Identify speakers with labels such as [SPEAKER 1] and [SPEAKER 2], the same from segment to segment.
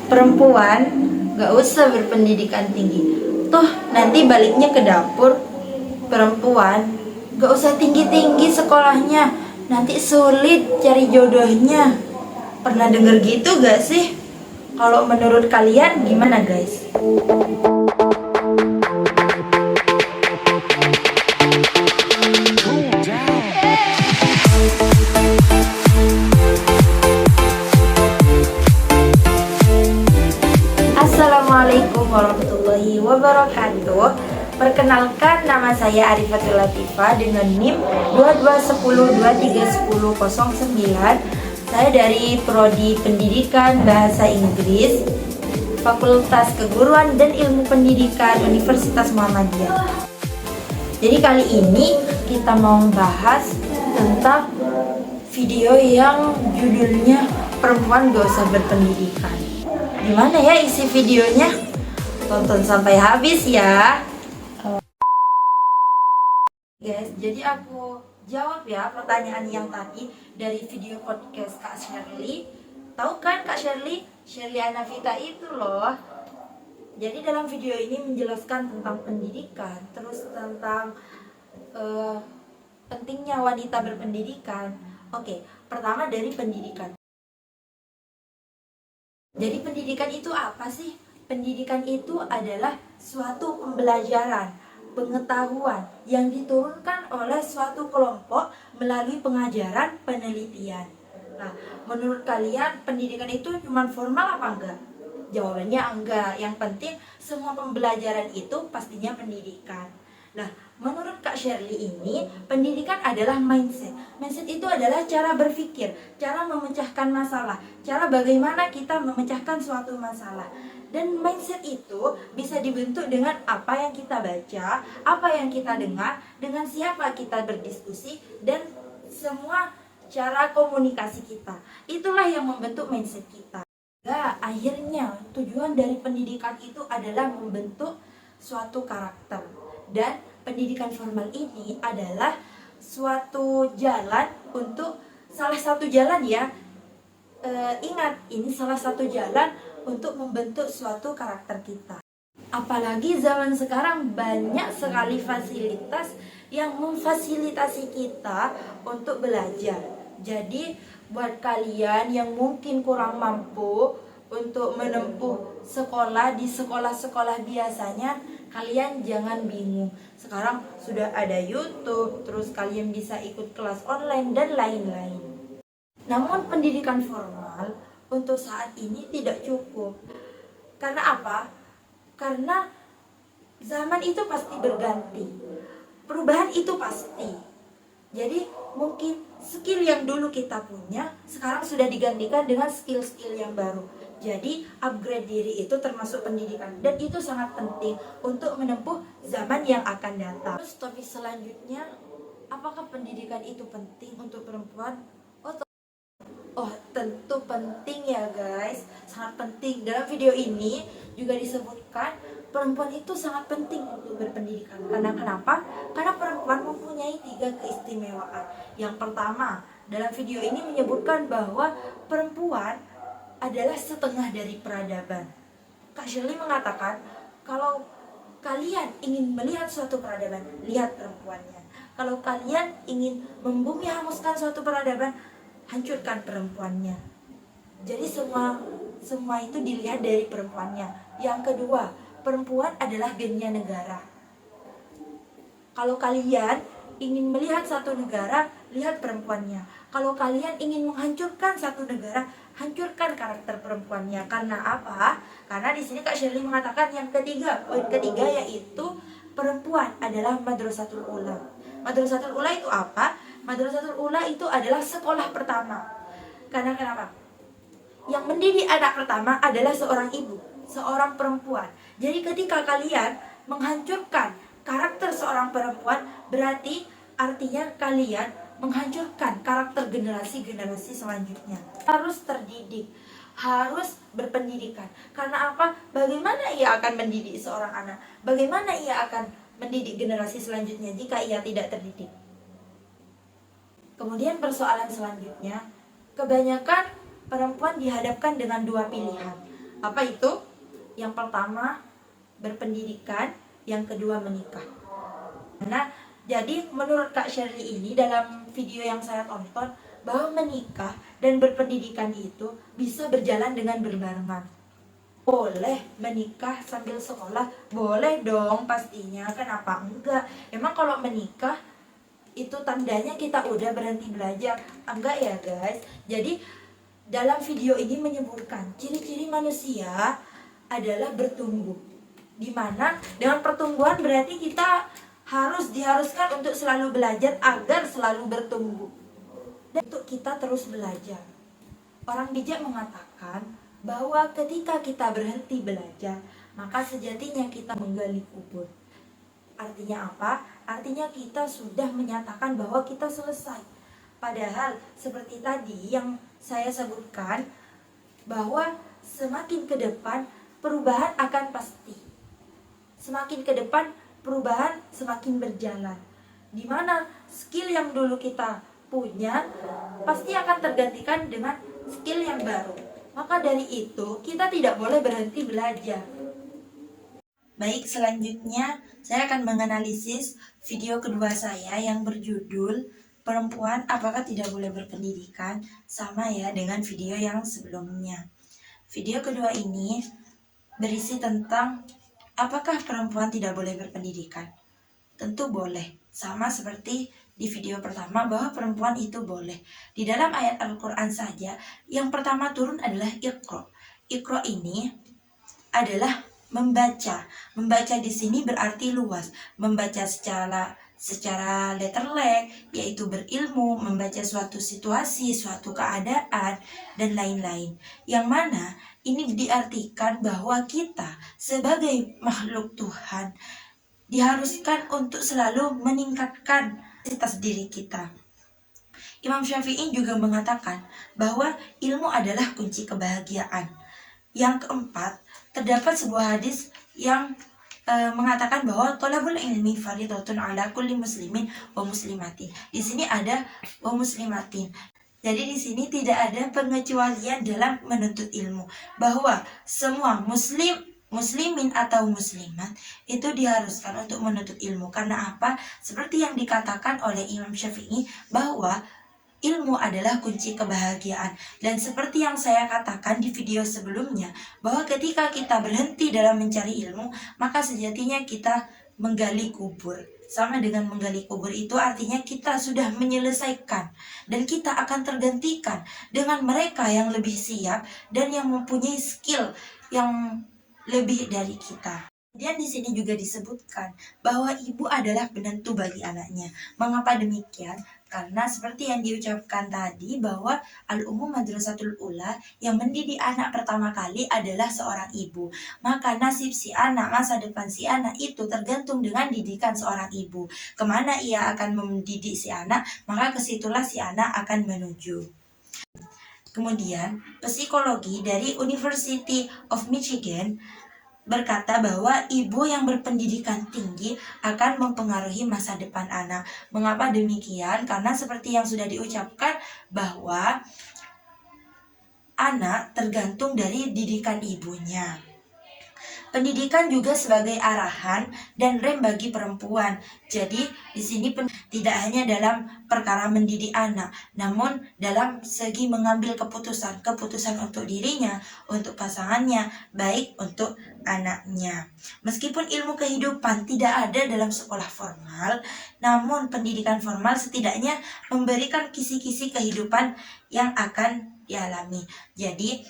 [SPEAKER 1] Perempuan gak usah berpendidikan tinggi, toh nanti baliknya ke dapur. Perempuan gak usah tinggi-tinggi sekolahnya, nanti sulit cari jodohnya. Pernah denger gitu gak sih? Kalau menurut kalian gimana guys? Assalamualaikum warahmatullahi wabarakatuh. Perkenalkan, nama saya Arifatul Latifah dengan NIM 2210231009. Saya dari Prodi Pendidikan Bahasa Inggris, Fakultas Keguruan dan Ilmu Pendidikan Universitas Muhammadiyah. Jadi kali ini kita mau bahas tentang video yang judulnya Perempuan Gak Usah Berpendidikan. Gimana ya isi videonya? Tonton sampai habis ya. Guys, jadi aku jawab ya pertanyaan yang tadi dari video podcast Kak Shirley. Tahu kan Kak Shirley? Shirley Anavita itu loh. Jadi dalam video ini menjelaskan tentang pendidikan, terus tentang pentingnya wanita berpendidikan. Oke, pertama dari pendidikan. Jadi pendidikan itu apa sih? Pendidikan itu adalah suatu pembelajaran, pengetahuan yang diturunkan oleh suatu kelompok melalui pengajaran, penelitian. Nah, menurut kalian pendidikan itu cuma formal apa enggak? Jawabannya enggak. Yang penting semua pembelajaran itu pastinya pendidikan. Nah, menurut Kak Shirley ini, pendidikan adalah mindset. Mindset itu adalah cara berpikir, cara memecahkan masalah, cara bagaimana kita memecahkan suatu masalah. Dan mindset itu bisa dibentuk dengan apa yang kita baca, apa yang kita dengar, dengan siapa kita berdiskusi, dan semua cara komunikasi kita. Itulah yang membentuk mindset kita. Nah, akhirnya tujuan dari pendidikan itu adalah membentuk suatu karakter. Dan pendidikan formal ini adalah suatu jalan untuk salah satu jalan ya. Ingat, ini salah satu jalan untuk membentuk suatu karakter kita. Apalagi zaman sekarang banyak sekali fasilitas yang memfasilitasi kita untuk belajar. Jadi buat kalian yang mungkin kurang mampu untuk menempuh sekolah di sekolah-sekolah biasanya, kalian jangan bingung. Sekarang sudah ada YouTube, terus kalian bisa ikut kelas online dan lain-lain. Namun pendidikan formal untuk saat ini tidak cukup. Karena apa? Karena zaman itu pasti berganti. Perubahan itu pasti. Jadi mungkin skill yang dulu kita punya sekarang sudah digantikan dengan skill-skill yang baru. Jadi upgrade diri itu termasuk pendidikan, dan itu sangat penting untuk menempuh zaman yang akan datang. Terus topik selanjutnya, apakah pendidikan itu penting untuk perempuan? Oh, tentu penting ya guys, sangat penting. Dalam video ini juga disebutkan perempuan itu sangat penting untuk berpendidikan. Karena kenapa? Karena perempuan mempunyai 3 keistimewaan. Yang pertama, dalam video ini menyebutkan bahwa perempuan adalah setengah dari peradaban. Kak Shirley mengatakan, kalau kalian ingin melihat suatu peradaban, lihat perempuannya. Kalau kalian ingin membumi hanguskan suatu peradaban, hancurkan perempuannya. Jadi semua itu dilihat dari perempuannya. Yang kedua, perempuan adalah gennya negara. Kalau kalian ingin melihat satu negara, lihat perempuannya. Kalau kalian ingin menghancurkan satu negara, hancurkan karakter perempuannya. Karena apa? Karena di sini Kak Shirley mengatakan yang ketiga, poin ketiga, yaitu perempuan adalah madrasatul ula. Madrasatul ula itu apa? Madrasatul ula itu adalah sekolah pertama. Karena kenapa? Yang mendidik anak pertama adalah seorang ibu, seorang perempuan. Jadi ketika kalian menghancurkan karakter seorang perempuan, berarti artinya kalian menghancurkan karakter generasi-generasi selanjutnya. Harus terdidik, harus berpendidikan. Karena apa? Bagaimana ia akan mendidik seorang anak? Bagaimana ia akan mendidik generasi selanjutnya jika ia tidak terdidik? Kemudian persoalan selanjutnya, kebanyakan perempuan dihadapkan dengan 2 pilihan. Apa itu? Yang pertama berpendidikan, yang kedua menikah. Nah, jadi menurut Kak Shirley ini dalam video yang saya tonton bahwa menikah dan berpendidikan itu bisa berjalan dengan berbarengan. Boleh menikah sambil sekolah, boleh dong pastinya, kenapa enggak? Emang kalau menikah itu tandanya kita udah berhenti belajar? Enggak ya guys. Jadi dalam video ini menyebutkan ciri-ciri manusia adalah bertumbuh. Dimana dengan pertumbuhan berarti kita diharuskan untuk selalu belajar agar selalu bertumbuh. Dan untuk kita terus belajar. Orang bijak mengatakan bahwa ketika kita berhenti belajar, maka sejatinya kita menggali kubur. Artinya apa? Artinya kita sudah menyatakan bahwa kita selesai. Padahal seperti tadi yang saya sebutkan, bahwa semakin ke depan perubahan akan pasti. Semakin ke depan perubahan semakin berjalan. Dimana skill yang dulu kita punya pasti akan tergantikan dengan skill yang baru. Maka dari itu kita tidak boleh berhenti belajar. Baik, selanjutnya saya akan menganalisis video kedua saya yang berjudul Perempuan Apakah Tidak Boleh Berpendidikan, sama ya dengan video yang sebelumnya. Video kedua ini berisi tentang apakah perempuan tidak boleh berpendidikan? Tentu boleh, sama seperti di video pertama bahwa perempuan itu boleh. Di dalam ayat Al-Quran saja, yang pertama turun adalah Iqra. Iqra ini adalah membaca. Membaca di sini berarti luas. Membaca secara letterlek, yaitu berilmu, membaca suatu situasi, suatu keadaan, dan lain-lain. Yang mana ini diartikan bahwa kita sebagai makhluk Tuhan diharuskan untuk selalu meningkatkan kapasitas diri kita. Imam Syafi'i juga mengatakan bahwa ilmu adalah kunci kebahagiaan. Yang keempat, terdapat sebuah hadis yang mengatakan bahwa thalabul ilmi fardhatun ala kulli muslimin wa muslimatin. Di sini ada wa muslimatin. Jadi di sini tidak ada pengecualian dalam menuntut ilmu, bahwa semua muslimin atau muslimat itu diharuskan untuk menuntut ilmu. Karena apa? Seperti yang dikatakan oleh Imam Syafi'i bahwa ilmu adalah kunci kebahagiaan. Dan seperti yang saya katakan di video sebelumnya, bahwa ketika kita berhenti dalam mencari ilmu, maka sejatinya kita menggali kubur. Sama dengan menggali kubur itu artinya kita sudah menyelesaikan, dan kita akan tergantikan dengan mereka yang lebih siap dan yang mempunyai skill yang lebih dari kita. Dan di sini juga disebutkan bahwa ibu adalah penentu bagi anaknya. Mengapa demikian? Karena seperti yang diucapkan tadi bahwa al-ummu madrasatul ula, yang mendidik anak pertama kali adalah seorang ibu. Maka nasib si anak, masa depan si anak itu tergantung dengan didikan seorang ibu. Kemana ia akan mendidik si anak, maka kesitulah si anak akan menuju. Kemudian, psikologi dari University of Michigan berkata bahwa ibu yang berpendidikan tinggi akan mempengaruhi masa depan anak. Mengapa demikian? Karena seperti yang sudah diucapkan bahwa anak tergantung dari didikan ibunya. Pendidikan juga sebagai arahan dan rem bagi perempuan. Jadi di sini tidak hanya dalam perkara mendidik anak, namun dalam segi mengambil keputusan untuk dirinya, untuk pasangannya, baik untuk anaknya. Meskipun ilmu kehidupan tidak ada dalam sekolah formal, namun pendidikan formal setidaknya memberikan kisi-kisi kehidupan yang akan dialami. Jadi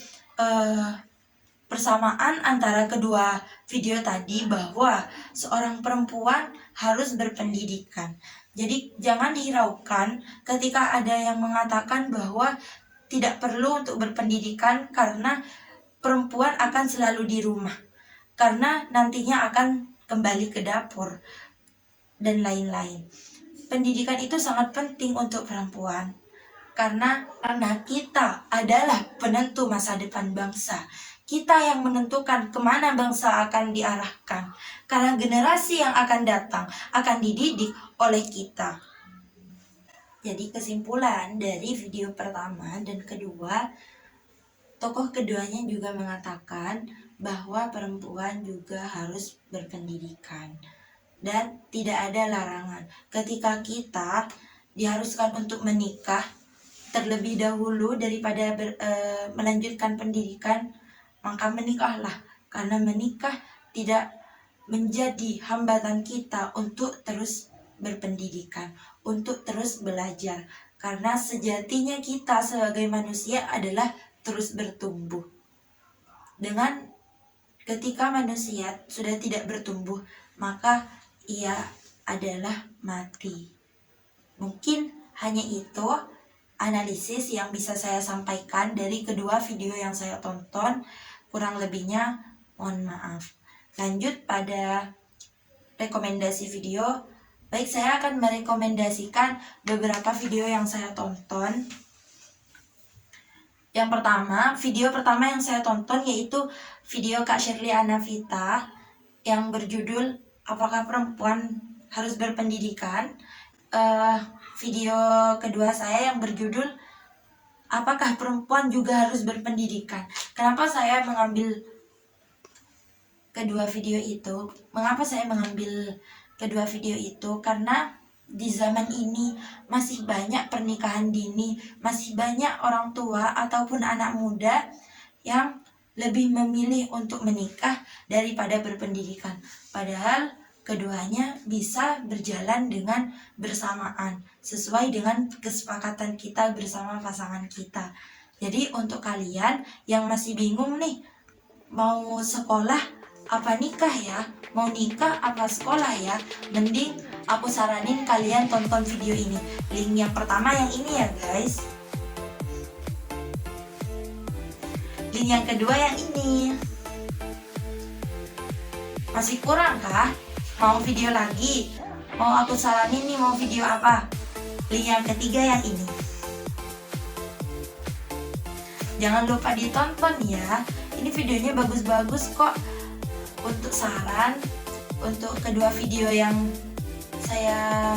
[SPEAKER 1] persamaan antara kedua video tadi bahwa seorang perempuan harus berpendidikan. Jadi jangan dihiraukan ketika ada yang mengatakan bahwa tidak perlu untuk berpendidikan karena perempuan akan selalu di rumah, karena nantinya akan kembali ke dapur dan lain-lain. Pendidikan itu sangat penting untuk perempuan, karena kita adalah penentu masa depan bangsa. Kita yang menentukan kemana bangsa akan diarahkan, karena generasi yang akan datang akan dididik oleh kita. Jadi kesimpulan dari video pertama dan kedua, Tokoh keduanya juga mengatakan bahwa perempuan juga harus berpendidikan dan tidak ada larangan. Ketika kita diharuskan untuk menikah terlebih dahulu daripada melanjutkan pendidikan, maka menikahlah, karena menikah tidak menjadi hambatan kita untuk terus berpendidikan, untuk terus belajar, karena sejatinya kita sebagai manusia adalah terus bertumbuh. Dengan ketika manusia sudah tidak bertumbuh, maka ia adalah mati. Mungkin hanya itu analisis yang bisa saya sampaikan dari kedua video yang saya tonton. Kurang lebihnya mohon maaf. Lanjut pada rekomendasi video. Baik, saya akan merekomendasikan beberapa video yang saya tonton. Yang pertama, video pertama yang saya tonton yaitu video Kak Shirley Anavita yang berjudul Apakah Perempuan Harus Berpendidikan. Video kedua saya yang berjudul Apakah Perempuan Juga Harus Berpendidikan. Kenapa saya mengambil kedua video itu? Mengapa saya mengambil kedua video itu? Karena di zaman ini masih banyak pernikahan dini, masih banyak orang tua ataupun anak muda yang lebih memilih untuk menikah daripada berpendidikan. Padahal keduanya bisa berjalan dengan bersamaan sesuai dengan kesepakatan kita bersama pasangan kita. Jadi untuk kalian yang masih bingung nih, mau sekolah apa nikah ya, mau nikah apa sekolah ya, mending aku saranin kalian tonton video ini. Link yang pertama yang ini ya guys. Link yang kedua yang ini. Masih kurang kah? Mau video lagi? Mau aku saranin nih mau video apa? Link yang ketiga yang ini. Jangan lupa ditonton ya. Ini videonya bagus-bagus kok. Untuk saran, untuk kedua video yang saya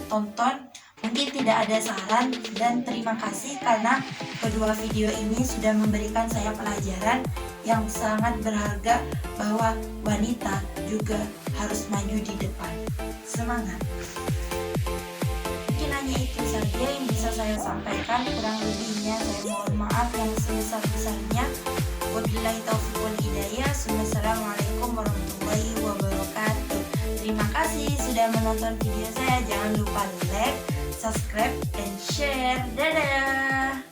[SPEAKER 1] tonton mungkin tidak ada saran, dan terima kasih karena kedua video ini sudah memberikan saya pelajaran yang sangat berharga bahwa wanita juga harus maju di depan. Semangat! Mungkin hanya itu saja yang bisa saya sampaikan, kurang lebihnya saya mohon maaf yang sebesar-besarnya. Wabillahi taufiq wal hidayah. Assalamualaikum warahmatullahi wabarakatuh. Terima kasih sudah menonton video saya. Jangan lupa like, subscribe, dan share. Dadah.